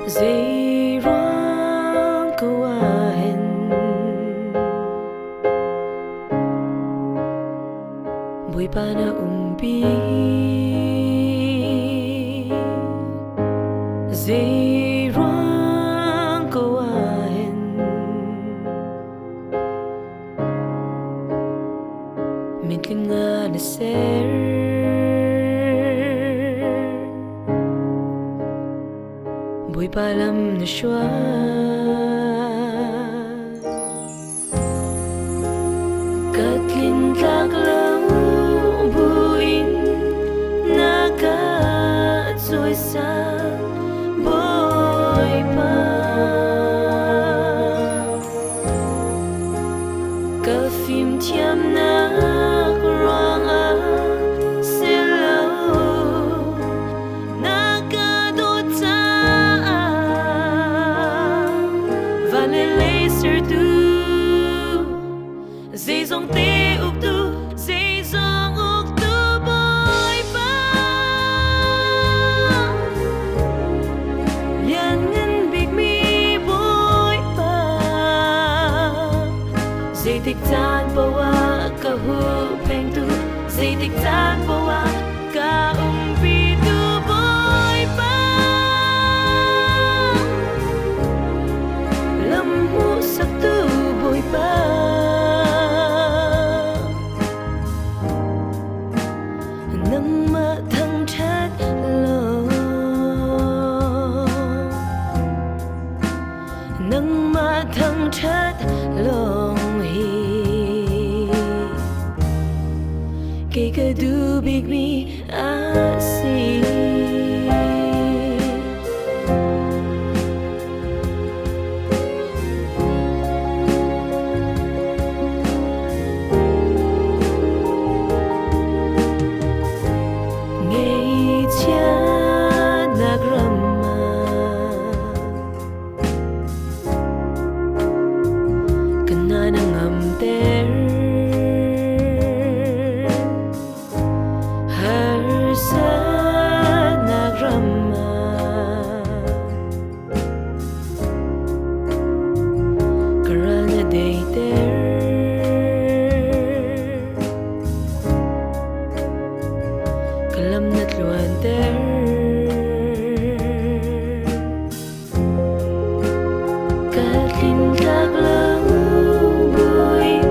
dây roang kawain buhay pa na umbi dây roang kawain mitling nga na ser buhay palam na siya katlintag lang buin nakatsoy sa buhay pa kafim tiam na kurang dây dòng tê ục tu dây dòng ục tu bôi ba liền ngân bịch mi bôi ba dây tích tan bawa ka hu peng tu dây tích tan bawa ka pi tu bôi ba lâm mu sắc tu bôi ba nâng mơ thăng trát lo nâng mơ thăng trát lòng hi kể cả du big mi asi kalam nat luan ter katlin lag lang buin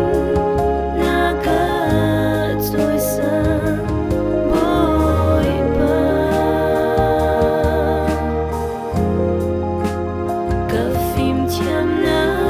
nakatsoy sa buhay pa kafim tiam na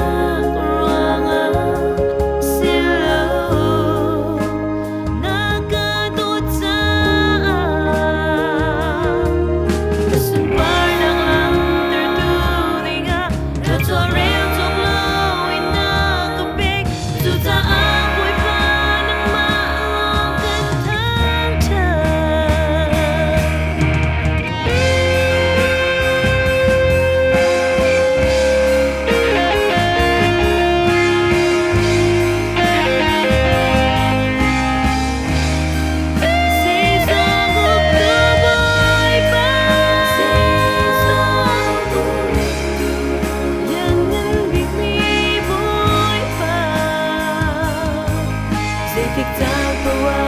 tích tan bawa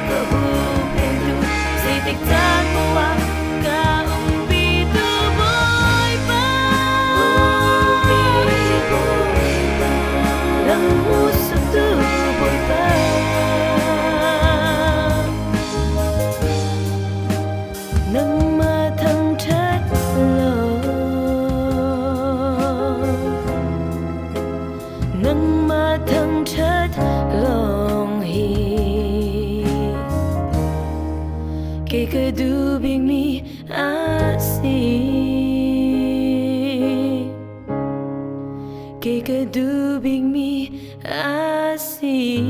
ka hupeng tu say tích tan bawa ka umbi tu boy pa lang usap tu boy pa nang matang chat lo nang matang chat long kể cả du big mi asi kể cả du big mi asi